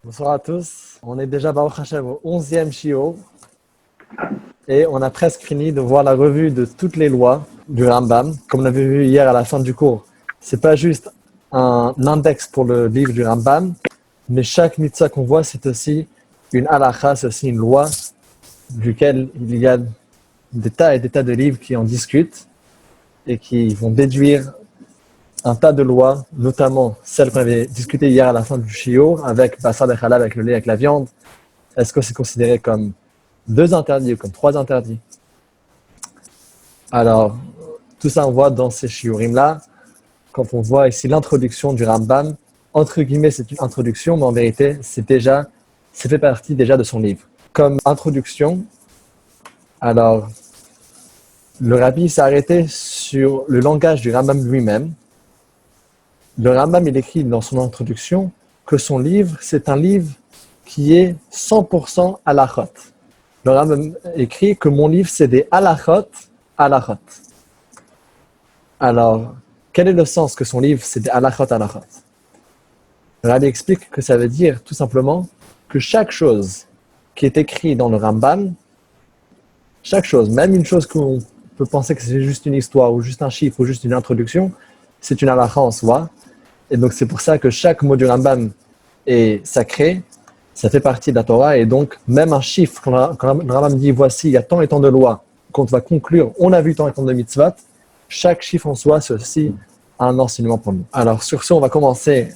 Bonsoir à tous. On est déjà Baruch Hashem au 11e Shiur et on a presque fini de voir la revue de toutes les lois du Rambam. Comme on avait vu hier à la fin du cours, c'est pas juste un index pour le livre du Rambam, mais chaque mitzvah qu'on voit, c'est aussi une halakha, c'est aussi une loi duquel il y a des tas et des tas de livres qui en discutent et qui vont déduire un tas de lois, notamment celles qu'on avait discutées hier à la fin du shiur avec Bassar et Halal, avec le lait, avec la viande. Est-ce que c'est considéré comme 2 interdits ou comme 3 interdits? Alors, tout ça on voit dans ces shiurim-là. Quand on voit ici l'introduction du Rambam, entre guillemets c'est une introduction, mais en vérité c'est fait partie déjà de son livre. Comme introduction, alors le rabbi s'est arrêté sur le langage du Rambam lui-même. Le Rambam, il écrit dans son introduction que son livre, c'est un livre qui est 100% halachot. Le Rambam écrit que mon livre, c'est des halachot. Alors, quel est le sens que son livre, c'est des halachot? Le Rabbi explique que ça veut dire tout simplement que chaque chose qui est écrite dans le Rambam, chaque chose, même une chose qu'on peut penser que c'est juste une histoire ou juste un chiffre ou juste une introduction, c'est une halakha en soi. Et donc, c'est pour ça que chaque mot du Rambam est sacré, ça fait partie de la Torah. Et donc, même un chiffre, quand le Rambam dit, voici, il y a tant et tant de lois, quand on va conclure, on a vu tant et tant de mitzvot, chaque chiffre en soi, c'est aussi un enseignement pour nous. Alors, sur ce, on va commencer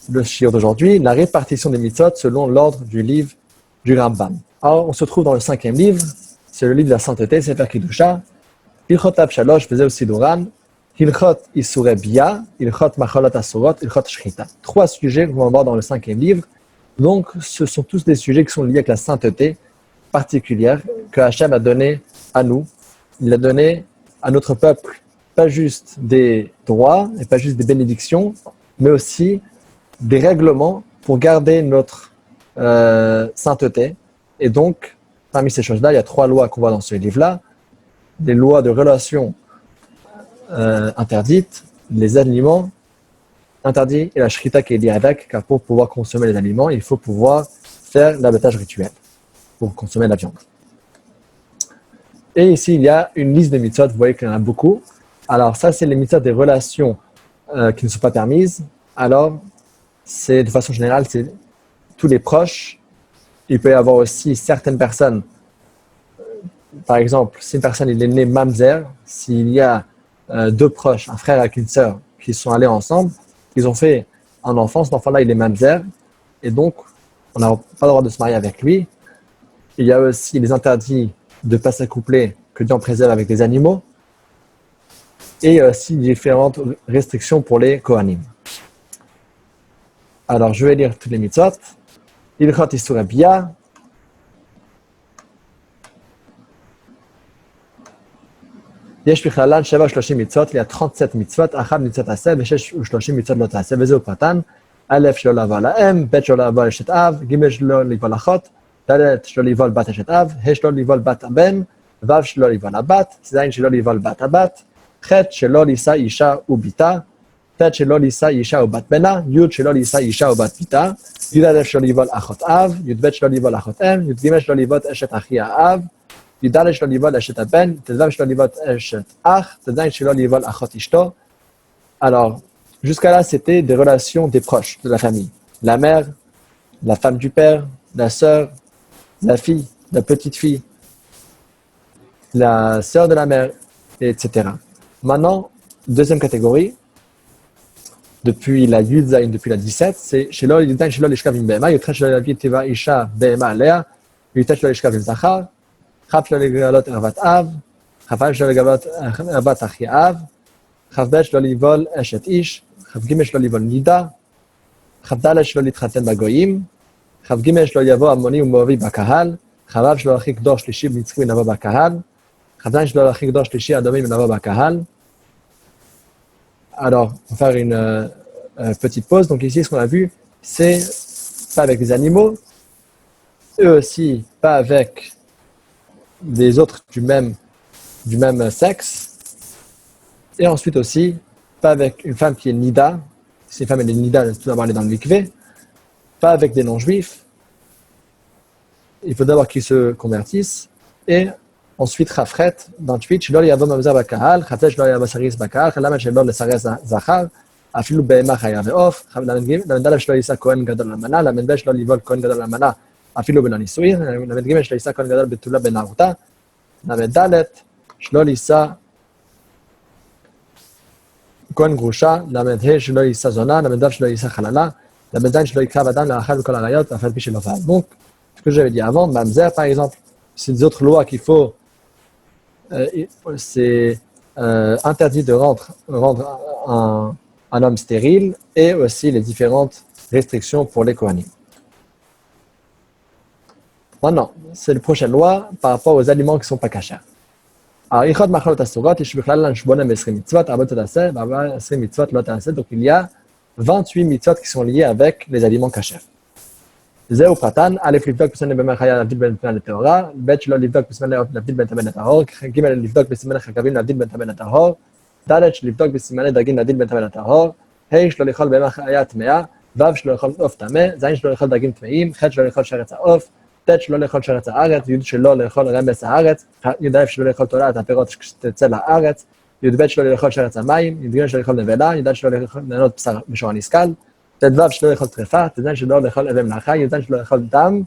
le shiur d'aujourd'hui, la répartition des mitzvot selon l'ordre du livre du Rambam. Alors, on se trouve dans le 5e livre, c'est le livre de la sainteté, Sefer Kiddusha, Ilchot Av Shalosh, Vezeu Siduran, Ilchot Isurei Bia, Ilchot Macholot Asurot, Ilchot Shchita. 3 sujets qu'on va voir dans le 5e livre. Donc, ce sont tous des sujets qui sont liés avec la sainteté particulière que Hachem a donnée à nous. Il a donné à notre peuple pas juste des droits et pas juste des bénédictions, mais aussi des règlements pour garder notre sainteté. Et donc, parmi ces choses-là, il y a 3 lois qu'on voit dans ce livre-là. Des lois de relations interdites, les aliments interdits et la shrita qui est liée avec, car pour pouvoir consommer les aliments, il faut pouvoir faire l'abattage rituel pour consommer la viande. Et ici, il y a une liste de mitzvot, vous voyez qu'il y en a beaucoup. Alors ça, c'est les mitzvot des relations qui ne sont pas permises. Alors, c'est de façon générale, c'est tous les proches. Il peut y avoir aussi certaines personnes. Par exemple, si une personne il est née mamzer, s'il y a 2 proches, un frère avec une sœur, qui sont allés ensemble, ils ont fait un enfant, cet enfant-là il est mamzer, et donc on n'a pas le droit de se marier avec lui. Il y a aussi les interdits de ne pas s'accoupler que Dieu en préserve avec des animaux, et aussi différentes restrictions pour les Kohanim. Alors je vais lire tous les mitzvot. Ilchot Isurei Bia. יש בכללן 37 מצוות, ליד 37 מצוות, אחת מצוות עשה ו36 מצוות לא תעשה, וזהו פרטן, א' שלא לבוא לאם, ב' שלא לבוא לאשת אב, ג' שלא לבוא לאחות, ד' שלא לבוא לבת אשת אב, ה' שלא לבוא לבת הבן, ו' שלא לבוא לבת, ז' שלא לבוא לבת הבת, ח' שלא לישא אישה וביתה, ט' שלא לישא אישה ובת בנה, י' שלא לישא אישה ובת ביתה, י' שלא לבוא לאחות אב, י' שלא לבוא לאחות אם, י' שלא לבוא אשת אחי האב, י"ד שלא ליבול אשת הבן, ט"ו שלא ליבול אשת אח, ט"ז שלא ליבול אחות אשתו. Alors, jusqu'à là, c'était des relations des proches de la famille. La mère, la femme du père, la sœur, la fille, la petite fille, la sœur de la mère, etc. Maintenant, deuxième catégorie, depuis la Yud Zayin, depuis la 17, c'est Shelo Yudzayin Shelo Lishkav im Behema, Yudchet Shelo Yavit Tiva Isha Behema Alea, Yudchet Shelo Lishkav im Zachar, כ' שלא לגלות ערוות אב, כ"א שלא לגלות ערוות אחי אב, כ"ב שלא לבעול אשת איש, כ"ג שלא לבעול נידה, כ"ד שלא להתחתן בגויים, כ"ג שלא יבוא עמוני ומואבי בקהל, כ"ו שלא להרחיק דור שלישי מצרי ונבוא בקהל, כ"ז שלא להרחיק דור שלישי אדומי ונבוא בקהל. Alors, on va faire une petite pause. Donc ici, ce qu'on a vu, c'est pas avec les animaux, eux aussi, pas avec des autres du même sexe, et ensuite aussi, pas avec une femme qui est nida. Si une femme est nida, elle doit tout d'abord aller dans le mikvé. pas avec des non-juifs. Il faut d'abord qu'ils se convertissent. Et ensuite, Chafret, 28, Shelo yavo mamzer bakahal, Chafret shelo yavo saris bakahal, Chalamet shelo lesares zachar, Afilu behema chaya ve'of, Lamed Dalef shelo yisa kohen gadol lamana, Lamed Bet shelo livol kohen gadol lamana, Afilu ben הנשואים, Lamed Gimel shelo yisa kohen gadol betula benערותה, Lamed Dalet shelo yisa kohen grusha, Lamed He shelo yisa zona, Lamed Dav shelo yisa chalala, Lamed Zayin shelo yikra adam la'achal kol harayot, Afal pi shelo fa'al. Donc, ce que j'avais dit avant, mamzer par exemple, c'est des autres lois qu'il faut, c'est interdit de rendre un homme stérile et aussi les différentes restrictions pour les Kohanim. Maintenant, c'est la prochaine loi par rapport aux aliments qui ne sont pas cachers. Alors, donc il y a 28 mitzvot qui sont liés avec les aliments cachers. זהו פרטן, א' לבדוק בסימן בימי חיה להבדיל בין טמא לטהורה, ב' שלא לבדוק בסימן להבדיל בין טמא לטהור, ג' לבדוק בסימני חגבים להבדיל בין טמא לטהור, ד' שלבדוק בסימני דגים להבדיל בין טמא לטהור, ה' שלא לאכול בימי חיה טמאה, ו' שלא לאכול עוף טמא, ז' שלא לאכול דגים טמאים, ח' שלא לאכול שרץ העוף, ט' שלא לאכול שרץ הארץ, י' שלא לאכול רמס הארץ, י' שלא לאכול תולעת הפירות שתצא לארץ, י' שלא לאכול שרץ המים, י' שלא לאכול נבלה, י' שלא לאכול ליהנות בשר בשור הנסכל, ט"ו שלא לאכול טרפה, ט"ז שלא לאכול אבן מלאכה, י"ז שלא לאכול דם,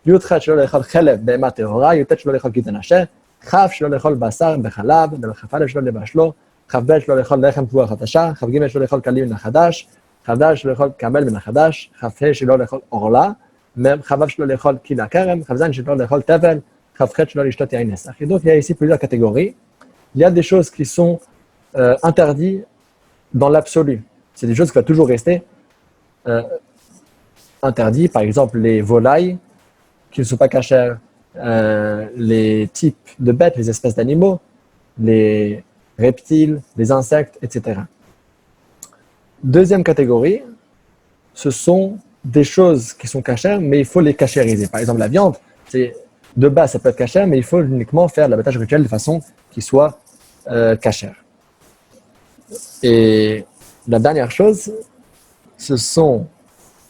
י"ח שלא לאכול חלב בהמה טהורה, י"ט שלא לאכול גיט הנשה, כ' שלא לאכול בשר בחלב, כ"א שלא לבשלו, כ"ב שלא לאכול לחם תבואה חדשה, כ"ג שלא לאכול כלי מן החדש, כ"ד שלא לאכול קמל מן החדש, כ"ה שלא לאכול עורלה, כ"ו שלא לאכול קילה כרם, כ"ז שלא לאכול תבל, כ"ח שלא לשתות יין נסך. Et donc il y a ici plusieurs catégories. Il y a des choses qui sont interdites dans l'absolu. C'est des choses qui vont toujours rester interdits, par exemple les volailles qui ne sont pas cachères, les types de bêtes, les espèces d'animaux, les reptiles, les insectes, etc. Deuxième catégorie, ce sont des choses qui sont cachères, mais il faut les cachériser. Par exemple, la viande, de base, ça peut être cachère, mais il faut uniquement faire l'abattage rituel de façon qui soit cachère. Et la dernière chose, ce sont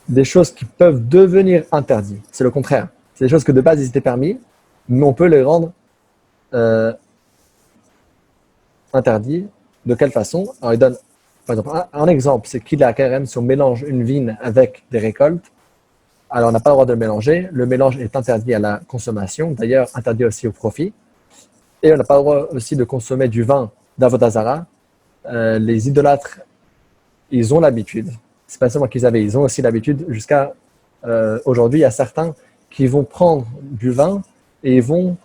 des choses qui peuvent devenir interdites. C'est le contraire. C'est des choses que de base, ils étaient permis, mais on peut les rendre interdits. De quelle façon? Alors, il donne, par exemple, un exemple, c'est qu'il a carême si on mélange une vigne avec des récoltes. Alors, on n'a pas le droit de le mélanger. Le mélange est interdit à la consommation, d'ailleurs interdit aussi au profit. Et on n'a pas le droit aussi de consommer du vin d'Avodah Zara. Les idolâtres, ils ont l'habitude. C'est pas seulement qu'ils avaient, ils ont aussi l'habitude. Jusqu'à aujourd'hui, il y a certains qui vont prendre du vin et ils vont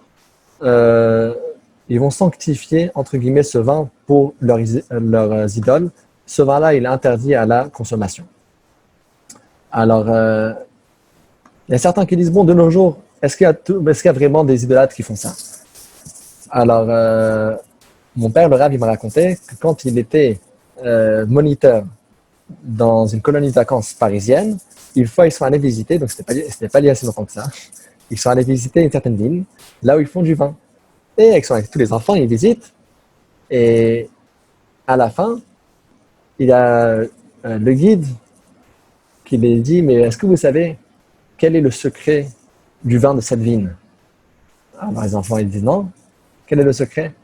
sanctifier, entre guillemets, ce vin pour leurs idoles. Ce vin-là, il est interdit à la consommation. Alors, il y a certains qui disent, bon, de nos jours, est-ce qu'il y a vraiment des idolâtres qui font ça? Alors, mon père, le Rav, il m'a raconté que quand il était moniteur dans une colonie de vacances parisienne, une fois, ils sont allés visiter, donc ce n'était pas lié assez longtemps que ça, ils sont allés visiter une certaine ville, là où ils font du vin. Et avec tous les enfants, ils visitent, et à la fin, il y a le guide qui les dit, mais est-ce que vous savez quel est le secret du vin de cette vigne? Alors les enfants, ils disent non. Quel est le secret?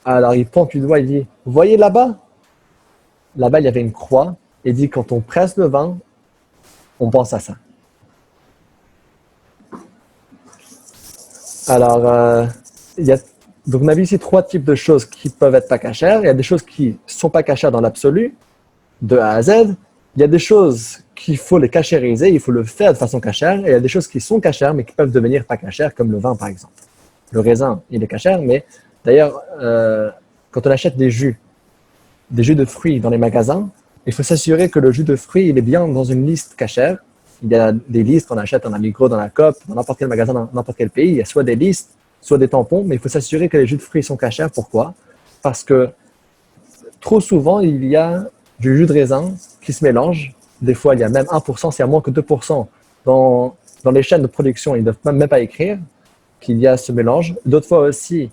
Alors il pointe du doigt, il dit, vous voyez là-bas? Là-bas, il y avait une croix, et il dit, quand on presse le vin, on pense à ça. Alors, donc on a vu ici 3 types de choses qui peuvent être pas cachères. Il y a des choses qui ne sont pas cachères dans l'absolu, de A à Z. Il y a des choses qu'il faut les cachériser, il faut le faire de façon cachère. Et il y a des choses qui sont cachères, mais qui peuvent devenir pas cachères, comme le vin par exemple. Le raisin, il est cachère, mais d'ailleurs, quand on achète des jus de fruits dans les magasins, il faut s'assurer que le jus de fruits il est bien dans une liste cachère. Il y a des listes qu'on achète dans la Migros, dans la Coop, dans n'importe quel magasin, dans n'importe quel pays. Il y a soit des listes, soit des tampons, mais il faut s'assurer que les jus de fruits sont cachers. Pourquoi? Parce que trop souvent, il y a du jus de raisin qui se mélange. Des fois, il y a même 1%, c'est à moins que 2%. Dans les chaînes de production, ils ne doivent même pas écrire qu'il y a ce mélange. D'autres fois aussi,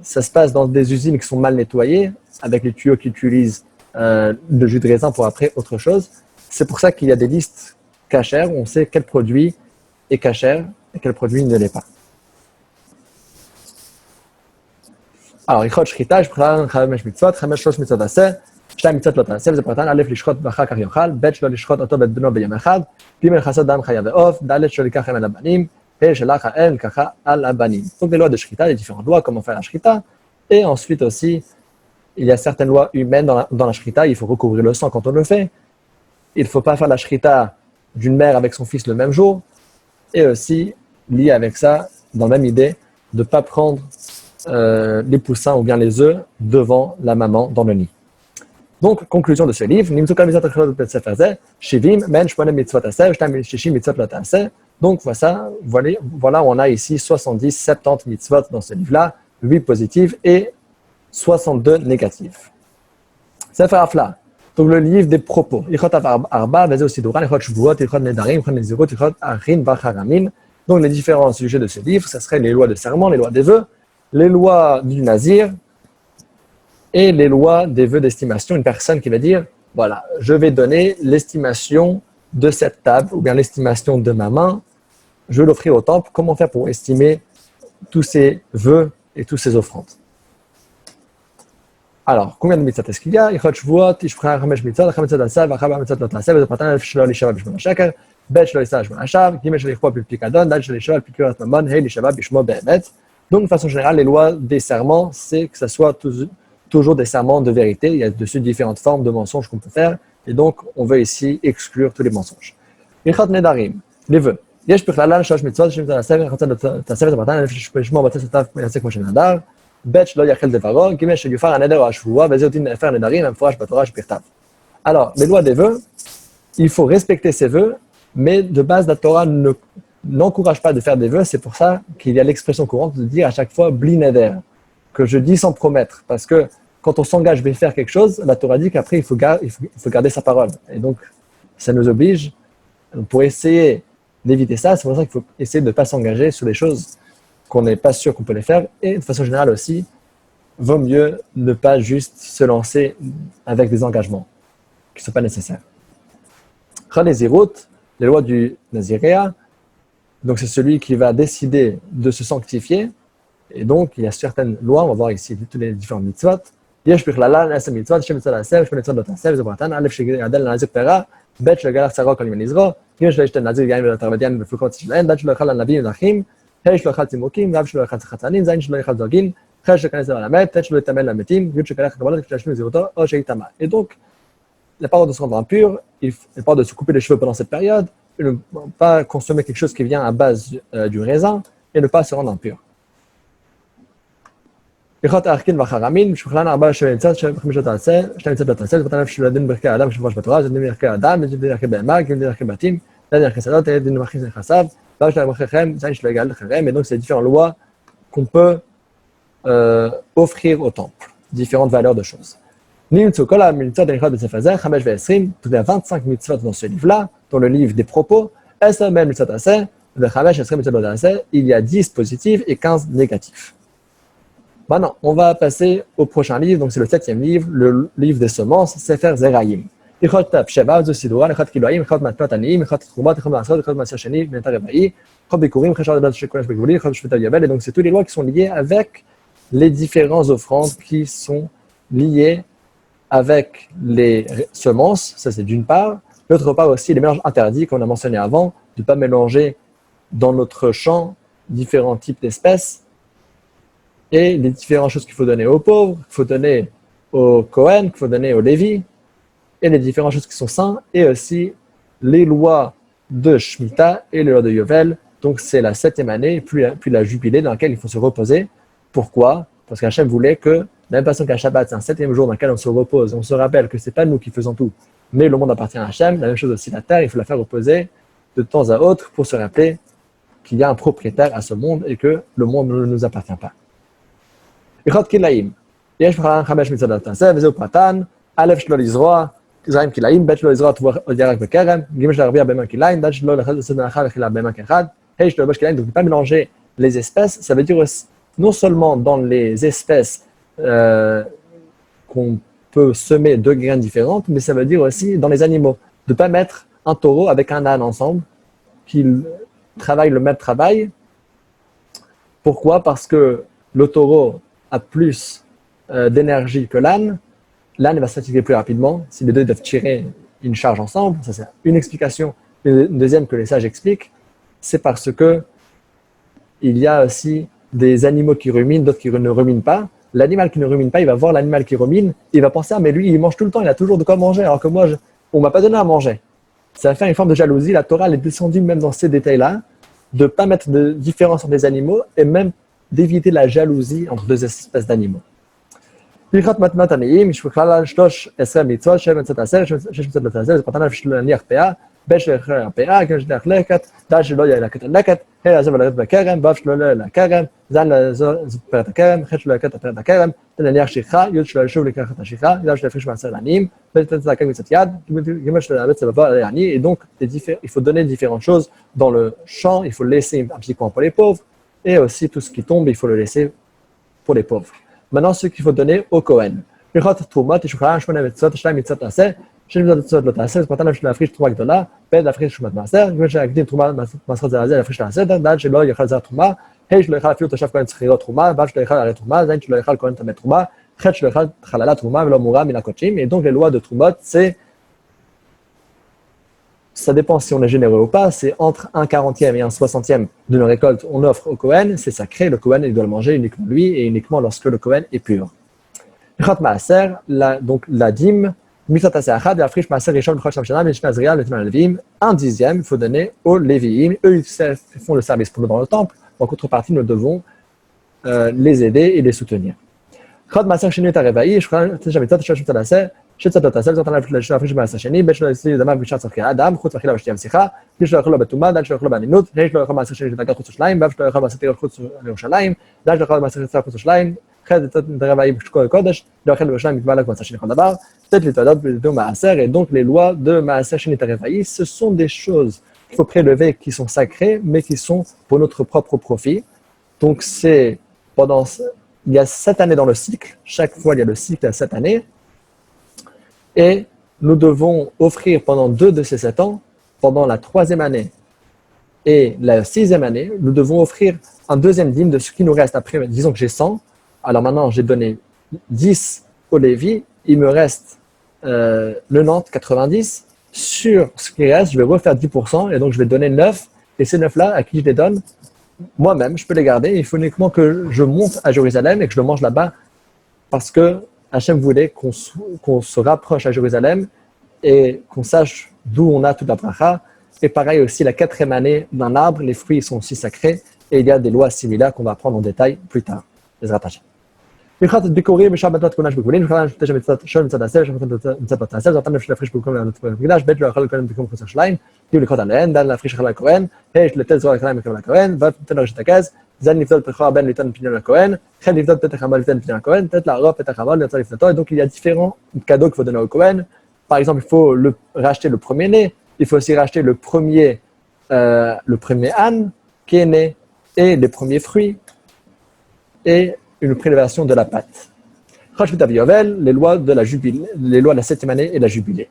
ça se passe dans des usines qui sont mal nettoyées, avec les tuyaux qui utilisent le jus de raisin pour après autre chose. C'est pour ça qu'il y a des listes cachère, on sait quel produit est cachère et quel produit ne l'est pas. Alors, Ichot Shrita, Shpran, Chamesh Mitzvot, Chamesh Shlosh Mitzvot Aseh, Shtai Mitzvot Lot Aseh, וזה פרטן, א' לשחוט ואחר כך יאכל, ב' שלא לשחוט אותו ואת בנו ביום אחד, ג' חסד דם חיה ועוף, ד' שלא ייקח על הבנים, ה' שלח האל ככה על הבנים. Donc les lois de Shrita, les différentes lois, comment faire la Shrita, et ensuite aussi, il y a certaines lois humaines dans la Shrita, il faut recouvrir le sang quand on le fait, il ne faut pas faire la Shrita d'une mère avec son fils le même jour, et aussi, lié avec ça, dans la même idée, de ne pas prendre les poussins ou bien les œufs devant la maman dans le nid. Donc, conclusion de ce livre, donc voilà, on a ici 70, 70 mitzvot dans ce livre-là, 8 positives et 62 négatives. Sefer Afla, donc le livre des propos. Donc les différents sujets de ce livre, ce seraient les lois de serment, les lois des vœux, les lois du nazir et les lois des vœux d'estimation. Une personne qui va dire, voilà, je vais donner l'estimation de cette table ou bien l'estimation de ma main, je vais l'offrir au temple. Comment faire pour estimer tous ces vœux et toutes ces offrandes? Alors, combien de mitzvot est-ce qu'il y a? Ichot Shvuot, Ishpra Chamesh mitzvot, Chamesh mitzvot Asav, Achaba mitzvot Lot Asav, וזה פרטן אלף שלא להישבע בשמו השקר, ב' שלא יישא בשמו השווא, ג' שלא יכפות בפיקדון, ד' שלא להישבע בפיקירת ממון, ה' להישבע בשמו באמת. Donc, de façon générale, les lois des serments, c'est que ce soit toujours des serments de vérité. Il y a dessus différentes formes de mensonges qu'on peut faire. Et donc, on veut ici exclure tous les mensonges. Ilchot Nedarim, les vœux. יש בכללן 3 מצוות שמצוות הספר, חצה תעשה ותפרטן, אלף ששמו בתי סתיו יעשה כמו שנדר, ב' שלא יאכל דברו, ג' שיופר הנדר או השבועה, וזה דין הפר נדרים המפורש בתורה שבכתב. Alors, les lois des vœux, il faut respecter ces vœux, mais de base, la Torah n'encourage pas de faire des vœux. C'est pour ça qu'il y a l'expression courante de dire à chaque fois bli neder, que je dis sans promettre, parce que quand on s'engage à faire quelque chose, la Torah dit qu'après il faut garder sa parole, et donc ça nous oblige, pour essayer d'éviter ça, c'est pour ça qu'il faut essayer de ne pas s'engager sur des choses qu'on n'est pas sûr qu'on peut les faire, et de façon générale aussi, vaut mieux ne pas juste se lancer avec des engagements qui ne sont pas nécessaires. Les lois du Naziréa, donc c'est celui qui va décider de se sanctifier, et donc il y a certaines lois, on va voir ici toutes les différentes mitzvot. יש בכללן 10 מצוות, 6 מצוות לעשר, 8 מצוות לא תעשה, וזה פרטן, א' שיגדל לנזיר פרה, ב' שלגלח צרו כל ימי נזרו, ג' שלא ישתה נזיר יין ולתרבתיין ולפלוקות שלהן, ד' שלא יאכל לנביאים ולאחים, ה' שלא יאכל צימוקים, ו' שלא יאכל חצנים, ז' שלא יאכל זרגין, ח' שלא יכנס על המת, ט' שלא יטמא למתים, י' שגלח קבלות כשלהשלים נזירותו, או שיטמא. Et donc, la parole de se rendre impur, la parole de se couper les cheveux pendant cette période, et ne pas consommer quelque chose qui vient à base du raisin, et ne pas se rendre impur. הלכות הערכין והחרמין, שוכלן 4 מצוות, 5 לא תעשה, 2 מצוות לא תעשה, זה פרטן אלף של דין ברכי האדם שמפורש בתורה, זה דין ברכי האדם, זה דין ברכי בהמה, דין ברכי בתים, דין ברכי שדות, דין ברכי נכסיו, דין של ברכיכם, זין שלא יגאל לחרם, et donc c'est différentes lois qu'on peut offrir au temple, différentes valeurs de choses. נמצאו כל המצוות הלכות בספר זה, 5 ו-20, il y a 25 mitzvot dans ce livre-là, dans le livre des propos, 10 מהן מצוות תעשה, ו-5 20 מצוות לא תעשה, il y a 10 positives et 15 négatifs. Maintenant, on va passer au prochain livre, donc c'est le 7e livre, le livre des semences, Sefer Zerayim. הלכות שבע, זו סידורה, הלכות כילויים, הלכות מתנות עניים, הלכות תחומות, הלכות מעשרות, הלכות מעשר שני, בנתר רבעי, הלכות ביקורים, הלכות שעות שכונש בגבולי, הלכות שפיטה יבל, et donc c'est toutes les lois qui sont liées avec les différentes offrandes qui sont liées avec les semences, ça c'est d'une part. D'autre part aussi les mélanges interdits, comme on a mentionné avant, de ne pas mélanger dans notre champ différents types d'espèces, et les différentes choses qu'il faut donner aux pauvres, qu'il faut donner aux Kohen, qu'il faut donner aux Lévi, et les différentes choses qui sont saintes, et aussi les lois de Shemitah et les lois de Yovel. Donc c'est la 7e année, puis la jubilée dans laquelle il faut se reposer. Pourquoi? Parce qu'Hachem voulait que, de la même façon qu'un Shabbat, c'est un 7e jour dans lequel on se repose, on se rappelle que ce n'est pas nous qui faisons tout, mais le monde appartient à Hachem. La même chose aussi, la terre, il faut la faire reposer de temps à autre pour se rappeler qu'il y a un propriétaire à ce monde et que le monde ne nous appartient pas. הלכות כילאים, יש בכלל 5 מצוות תעשה, וזהו פרטן, א' שלא לזרוע, זין כילאים, ב' שלא לזרוע עוד ירק בכרם, ג' שלא להרביע בהמה כילאים, ד' שלא לעשות מלאכה וכילה בהמה כאחד, ה' שלא ללבוש כילאים. Donc ne pas mélanger les espèces, ça veut dire non seulement dans les espèces qu'on peut semer 2 graines différentes, mais ça veut dire aussi dans les animaux, de ne pas mettre un taureau avec un âne ensemble, qu'ils travaillent le même travail. Pourquoi? Parce que le taureau a plus d'énergie que l'âne. L'âne va se fatiguer plus rapidement si les deux doivent tirer une charge ensemble. Ça, c'est une explication. Une deuxième que les sages expliquent, c'est parce que il y a aussi des animaux qui ruminent, d'autres qui ne ruminent pas. L'animal qui ne rumine pas, il va voir l'animal qui rumine, il va penser, ah, mais lui, il mange tout le temps, il a toujours de quoi manger, alors que moi, on ne m'a pas donné à manger. Ça va faire une forme de jalousie. La Torah elle est descendue même dans ces détails-là, de ne pas mettre de différence entre les animaux et même d'éviter la jalousie entre deux espèces d'animaux. הלכות מתנת עניים, יש בכלל 13 מצוות, 7 מצוות עשר, 6 מצוות לתעשר, זה פתנה בשביל להניח פאה, בשביל הפאה, כמו שתניח לקט, דל שלא יהיה לקט הלקט, ה' לעזוב ולקט בכרם, ו' שלא יהיה לכרם, ז' לעזוב פרט הכרם, ח' שלא יקט פרט הכרם, תן להניח שכחה, י' שלא ישוב לקחת השכחה, י' שלא יפריש מעשר לעניים, ב' תן צדקה מצוות יד, ג' שלא יאבד לבוא על העני, et donc il faut donner différentes choses dans le champ, il faut laisser un petit coin pour les pauvres, et aussi tout ce qui tombe, il faut le laisser pour les pauvres. Maintenant, ce qu'il faut donner au Kohen. הלכות תרומות, יש בכלל 8 מצוות, 2 מצוות תעשה, 6 מצוות לא תעשה, זה פרטן בשביל להפריש תרומה גדולה, ב' להפריש תרומת מעשר, ג' להקדים תרומה מעשרות זה להפריש לעשרת, ד' שלא יאכל זר תרומה, ה' שלא יאכל אפילו תושב כהן שכירות תרומה, ו' שלא יאכל הרי תרומה, ז' שלא יאכל כהן טמא תרומה, ח' שלא יאכל חללה תרומה ולא מורה מן הקודשים. Et donc les lois de Trumot, ça dépend si on est généreux ou pas, c'est entre 1/40 et 1/60 de nos récoltes, on offre au Kohen, c'est sacré, le Kohen il doit le manger uniquement lui et uniquement lorsque le Kohen est pur. Donc la dîme, un dixième, il faut donner aux Lévi'im. Eux, ils font le service pour nous dans le temple. En contrepartie, nous devons les aider et les soutenir. שצת לא תעשה, זאת להפריש במעשר שני, ב' שלא יצלי דמיו בשעת צורכי האדם, חוץ ואכילה ושתייה ושיחה, ג' שלא יאכלו בטומאה, ד' שלא יאכלו באנינות, ה' שלא יאכל מעשר שני שדגה חוץ לשליים, ו' שלא יאכל מעשר תירא חוץ לירושלים, ד' שלא יאכל מעשר יצא חוץ לשליים, ח' יצאת רבעי בשקול קודש, לא יאכל בירושלים מתבע לק מעשר שני כל דבר, ט' להתוודות בלתום מעשר, et donc les lois de מעשר שני תרבעי, ce sont des choses qu'il faut prélever qui sont sacrées, mais qui sont pour notre propre profit. Donc c'est pendant, il y a 7 années dans le cycle, chaque fois il y a le cycle à 7 années, et nous devons offrir pendant 2 de ces 7 ans, pendant la 3e année et la 6e année, nous devons offrir un deuxième dîme de ce qui nous reste après. Disons que j'ai 100, alors maintenant j'ai donné 10 au Lévi, il me reste 90, 90. Sur ce qui reste, je vais refaire 10% et donc je vais donner 9. Et ces 9-là, à qui je les donne? Moi-même, je peux les garder. Il faut uniquement que je monte à Jérusalem et que je le mange là-bas parce que Hachem voulait qu'on se rapproche à Jérusalem et qu'on sache d'où on a toute la bracha. Et pareil aussi, la 4e année d'un arbre, les fruits sont aussi sacrés et il y a des lois similaires qu'on va prendre en détail plus tard. Bezrat Hashem. הלכות ביקורים בשעה מתנות כהונה שבגבולים, בכלל 9 מצוות שואל מצוות עשר, 9 מצוות לא תעשה, זאת הנפש להפריש במקום לענות במקדש, ב' לא יאכל לכהן במקום חוץ לשליים, ג' לקחות עליהן, ד' להפריש חלל לכהן, ה' לתת זרוע לכהן במקום לכהן, ו' לתת לרשת הכז, ז' לבדול פתחו הבן ליתן פניון לכהן, ח' לבדול פתח המל ליתן פניון לכהן, ט' לערוף פתח המל ליצא לפנתו. Et donc il y a différents cadeaux qu'il faut donner au Kohen. Par exemple, il faut racheter le premier-né, il faut aussi racheter le premier âne qui est né et les premiers fruits et une prélévation de la pâte. Les lois de la jubilée, les lois de la 7e année et la jubilée.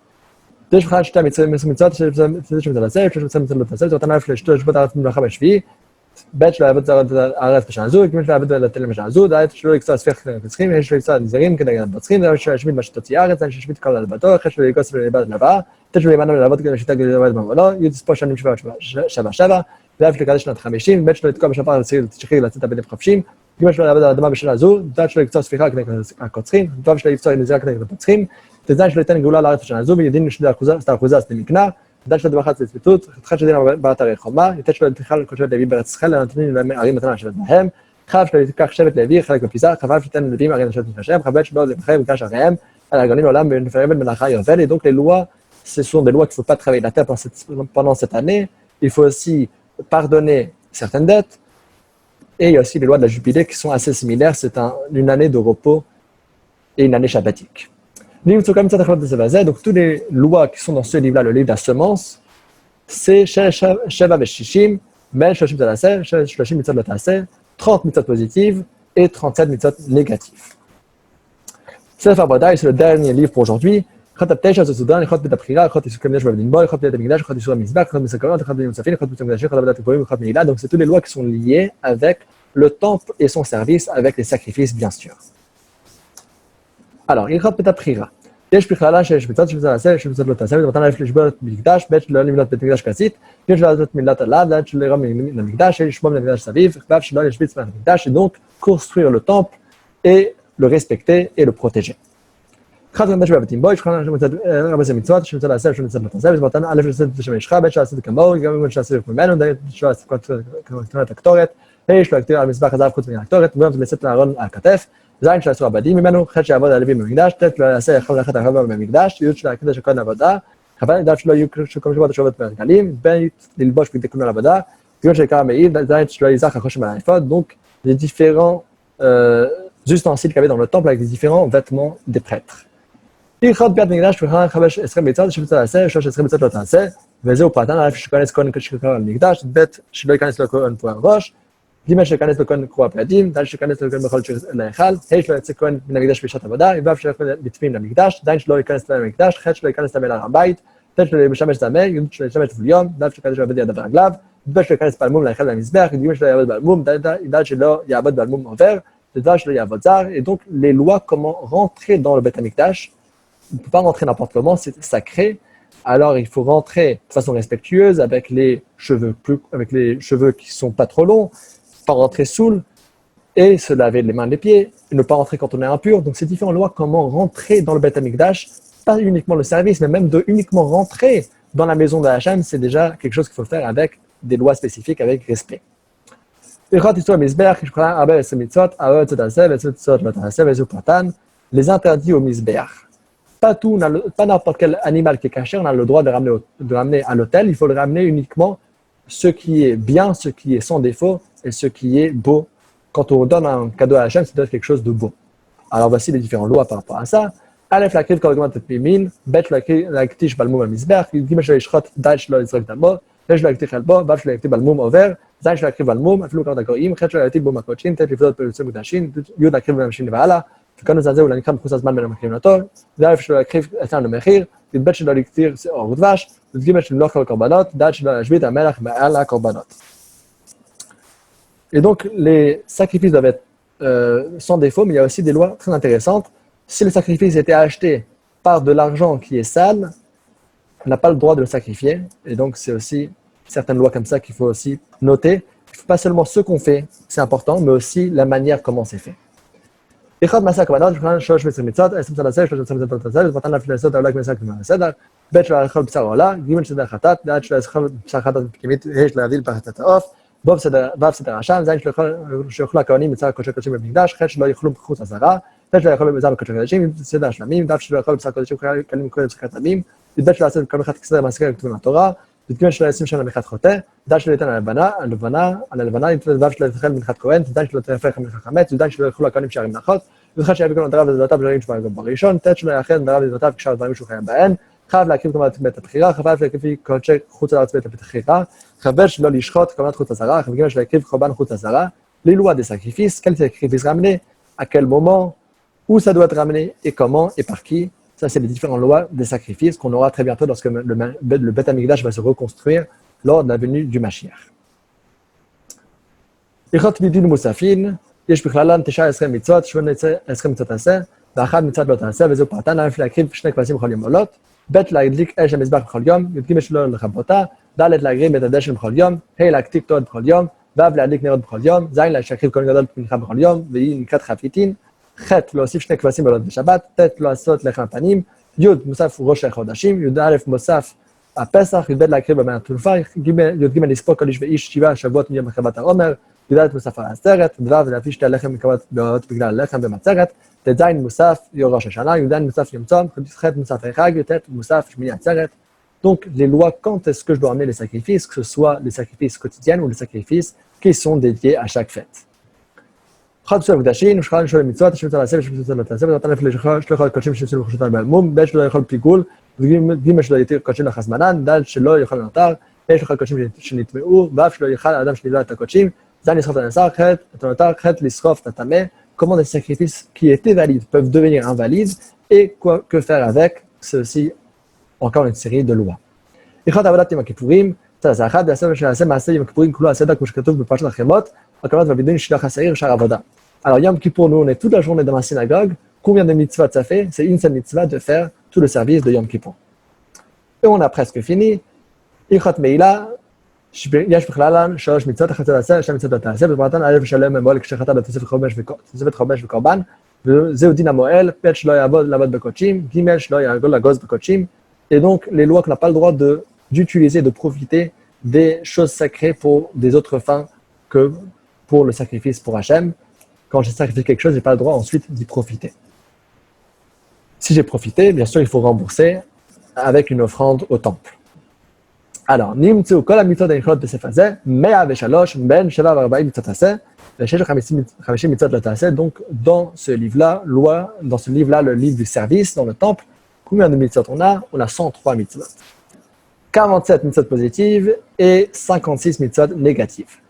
ב' שלא יעבוד הארץ בשנה זו, ג' שלא יעבוד לתל בשנה זו, ד' שלא יקצוע ספיח לנצחים, ה' שלא יקצוע נזירים כנגד הנצחים, ד' שלא ישמיד מה שתוציא הארץ, ד' שישמיד כל הלבתו, ח' שלא יקוס ולבד לבה, ט' שלא ימנע לעבוד כדי לשיטה כדי לעבוד במולו, י' לספור שנים 7 ו' שלא יקדש שנת 50, ב' שלא יתקוע בשפר לתשחיר לצאת הבנים חופשים, ג' שלא יעבוד על האדמה בשנה זו, ד' שלא יקצוע ספיחה כנגד הקוצחים, ו' שלא יפצוע נזירה כנגד הפוצחים, ט' שלא ייתן גאולה לארץ בשנה זו, וידין לשדה האחוזה למקנה, ד' שלא דמחת לצמיתות, ח' שדין בעלת הרי חומה, י' שלא תיכל כל שבט לוי בארץ ישראל, הנותנים להם ערים מתנה לשבת בהם, כ' שלא תיקח שבט לוי חלק בפיסה, כ' שתיתן לווים ערים לשבת מפניהם, כ' שלא לבחר במקדש עריהם, על הגרעין לעולם ונפר אבן מלאכה יובל. Et donc les lois, ce sont des lois qu'il ne faut pas travailler la terre pendant cette année. Il faut aussi pardonner certaines dettes. Et il y a aussi les lois de la jubilée qui sont assez similaires. C'est une année de repos et une année shabbatique. Donc toutes les lois qui sont dans ce livre-là, le livre de la semence, c'est Sheva Veshishim, Mel Shoshim Tzadaseh, Shoshim Mitzvot Lotaseh, 30 mitzvot positives et 37 mitzvot négatives. Sefer Avoda, c'est le dernier livre pour aujourd'hui. הלכות התשע זה סודרן, הלכות בית הבחירה, הלכות איסור כמדש בבדין בו, הלכות בית המקדש, הלכות איסור המזבח, הלכות מסקרנות, הלכות בית מוספין, הלכות בית המקדשים, הלכות עבודת הכהנים, הלכות מעילה. Donc c'est toutes les lois qui sont liées avec le temple et son service, avec les sacrifices bien sûr. Alors, הלכות בית הבחירה. יש בכללה שיש מצוות שמצוות לעשה, יש מצוות לא תעשה, ומתן להלך לשבור מקדש, ב' שלא לבנות בית מקדש כסית, ג' שלא לעשות מילת עליו, ד' שלא ירום למקדש, לשמור למקדש סביב, ו' שלא ישביץ מהמקדש, et donc construire le temple et le respecter et le protéger. חד ונדש בבתים בו, יש בכללה רבי מצוות, שמצוות לעשה, שמצוות לא תעשה, ומתן א' לעשות את שם ישך, ב' שלא לעשות כמוהו, גם אם שלא לעשות ממנו, ד' שלא לעשות כתונת הקטורת, ה' שלא יקטיר על מזבח הזהב חוץ מן הקטורת, ו' לשאת לארון על כתף, זין של אסור עבדים ממנו, ח' שיעבוד הלוי במקדש, ט' לא יעשה יכול ללכת הרחבה במקדש, י' של הקדש הכהן לעבודה, כ"ו ד' שלא יהיו כל שבועות השבועות ברגלים, ב' ללבוש בגדי כהונה לעבודה, ג' שעיקר מעיל, ז' שלא יזרח החושן מהאפוד, donc les différents ustensiles qu'il y avait dans le temple avec les différents vêtements des prêtres. הלכות ביאת מקדש, 15 ביצות, שמצוות לעשה, 13 ביצות לא תעשה, וזהו פרטן, א' שייכנס כהן שקרא למקדש, ב' שלא ייכנס לו כהן פרוע ראש, ג' שייכנס לכהן קרוע פלדים, ד' שייכנס לכהן בכל להיכל, ה' שלא יצא כהן מן המקדש בשעת עבודה, ו' שלא יכהן בטפים למקדש, ז' שלא ייכנס למקדש, ח' שלא ייכנס טמא להר הבית, ט' שלא ישמש טמא, י' שלא ישמש טבול יום, ד' שלא יעבוד ידיו ורגליו, ב' שלא ייכנס בעלמום להיכל ולמזבח, ג' שלא יעבוד בעלמום, ד' שלא יעבוד בעלמום עובר, ד' שלא יעבוד זר, et donc les lois comment rentrer dans le Beth Amikdash. On ne peut pas rentrer n'importe comment, c'est sacré. Alors il faut rentrer de façon respectueuse avec les cheveux qui sont pas trop longs, pas rentrer saoul et se laver les mains et les pieds, et ne pas rentrer quand on est impur. Donc c'est différentes lois comment rentrer dans le Beth Amikdash, pas uniquement le service, mais même de uniquement rentrer dans la maison de Hachem, c'est déjà quelque chose qu'il faut faire avec des lois spécifiques, avec respect. Les interdits au misbeach. Pas n'importe quel animal qui est caché, on a le droit de ramener à l'autel. Il faut le ramener uniquement ce qui est bien, ce qui est sans défaut et ce qui est beau. Quand on donne un cadeau à Hachem, c'est peut-être quelque chose de beau. Alors voici les différentes lois par rapport à ça. Aleph lakriv kol gmat pimin, bet laktish balmum al mizbech, gimel shel yishrot, dal shel yisrok damo, resh shel yaktiv chelbo, vav shel yaktiv balmum over, zayin shel yakriv balmum, afilu kamat hagoyim, chet shel yaktiv bom hakodshin, tet lifdot pelutzim mudashin, yud lakriv b'mamshin levaala. וכאן זה אולי נקרא מחוץ הזמן בין המחירים לטוב, ד' שלא יקריב אצלנו למחיר, י"ב שלא יקטיר שעור ודבש, י"ג שלא יאכל קורבנות, ד' שלא ישבית המלך מעל הקורבנות. Et donc les sacrifices doivent être sans défaut, mais il y a aussi des lois très intéressantes. Si le sacrifice était acheté par de l'argent qui est sale, on n'a pas le droit de le sacrifier, et donc c'est aussi certaines lois comme ça qu'il faut aussi noter. Il ne faut pas seulement ce qu'on fait, c'est important, mais aussi la manière comment c'est fait. אחד מעשה הכוונות, שולחן 13 מצוות, 20 מצוות לעשה, 13 מצוות לעשה, ומתן להפעיל לעשות העולה כמסע כתובה בסדר, ב' שלא יאכל בשר העולה, ג' שדה חטאת, ד' שלא יאכל בשר חטאת פנימית, ה' שלא יבדיל פחתת העוף, ו' סדר עשן, ז' שיאכלו הכהנים בשר קודשי קודשים במקדש, ח' שלא יאכלו בחוץ עשרה, ט' שלא יאכלו בשר בקודשי קודשים, סדר השלמים, ד' שלא יאכלו בשר קודשים כלים כהנים בשר חטאים, י"ב שלא יעשה כל מחת כסדר מעסקי כתובים מהתורה, י"ג שלא ישים שם למחת חוטא, ד' שלא ייתן על הלבנה, ו' שלא יאכל מנחת כהן, ד' שלא תהפך מנחת חמץ, י"ד שלא יאכלו הכהנים שערים נחות, וחד שיביא כל נדריו ודלותיו ולרים שבועיים גם בראשון, ט' שלא יאכל נדריו ודלותיו כשאר דברים שהוא חייב בהן, חייב להקריב קורבנות בית הבחירה, חייב להקריב קודשי חוץ לארץ בית הבחירה, חייב שלא לשחוט קורבנות חוץ הזרה, חייב שלא להקריב קורבן חוץ הזרה, les lois des sacrifices, quel sacrifice ramener, à quel moment, où ça doit être ramené et comment et par qui. Ça, c'est les différentes lois des sacrifices qu'on aura très bientôt lorsque le Beth Amikdash va se reconstruire lors de la venue du Mashiach. הלכות תמידין ומוספין, יש בכללן 19 מצוות, 18 מצוות תעשה, ואחת מצוות לא תעשה, וזהו פרטן, א' להקריב 2 כבשים בכל יום עולות, ב' להדליק אש המזבח בכל יום, י"ג שלא לכבותה, ד' להגרים את הדשן בכל יום, ה' להקטיף קטורת בכל יום, ו' להדליק נרות בכל יום, ז' להקריב כהן גדול מנחה בכל יום, והיא נקראת חפיתין, ח' להוסיף 2 כבשים בעולות בשבת, ט' לעשות לחם הפנים, י' מוסף ראש החודשים, י"א מוסף הפסח, י"ב להקריב במערת תנופה, י"ג לספור כל איש ואיש 7 שבועות מיום הקרבת העומר, י"ד מוסף על העצרת, ו' להביא 2 לחם מקרבות בגלל הלחם במצרת, ט"ז מוסף יום ראש השנה, י"ד מוסף יום צום, ח' מוסף החג, י"ט מוסף שמיני עצרת. Donc les lois, quand est-ce que je dois emmener les sacrifices, que ce soit les sacrifices quotidiens ou les sacrifices qui sont dédiés à chaque fête. חג סוף קדשים, ושחרן שואל מצוות, שמצוות לעשה ושמצוות לא תעשה, ונתן לשלוח קודשים שמצוות לחושתם בעלמום, ב' שלא יאכל פיגול, ג' שלא יתיר קודשים לחזמנן, ד' שלא יאכל נותר, ה' שלא יאכל קודשים שנטמעו, ו' שלא יאכל האדם שנבלע את הקודשים, ז' לסחוף את הנשר, ח' לסחוף את הטמא. Comment des sacrifices qui étaient valides peuvent devenir invalides et que faire avec c'est aussi encore une série de lois. הלכות עבודת יום הכיפורים, זה אחד, ועשה מעשה יום הכיפורים כולו הסדר כמו שכתוב בפרשת השמות, הקרבת והווידוי שילוח השעיר ושאר עבודה. Alors Yom Kippour, nous on est toute la journée dans la synagogue. Combien de mitzvot ça fait? C'est une seule mitzvah de faire tout le service de Yom Kippour. Et on a presque fini. הלכות מעילה, יש בכללן 3 מצוות, אחת תעשה, 2 מצוות תעשה, ובמתן א' ושלם ממועל כשחטא בתוספת חומש וקורבן, וזהו דין המועל, ב' שלא יעבוד לעבוד בקודשים, ג' שלא יעבוד לגוז בקודשים. Et donc les lois qu'on n'a pas le droit d'utiliser, de profiter des choses sacrées pour des autres fins que pour le sacrifice pour Hachem. Quand j'ai sacrifié quelque chose, je n'ai pas le droit ensuite d'y profiter. Si j'ai profité, bien sûr, il faut rembourser avec une offrande au temple. Alors, נמצאו כל המצוות הנכללות בספר הזה, 103 בין 7 ו-40 מצוות תעשה, ו-650 מצוות לא תעשה. Donc, dans ce livre-là, le livre du service, dans le temple, combien de mitzvot on a? On a 103 mitzvot. 47 mitzvot positives et 56 mitzvot négatives.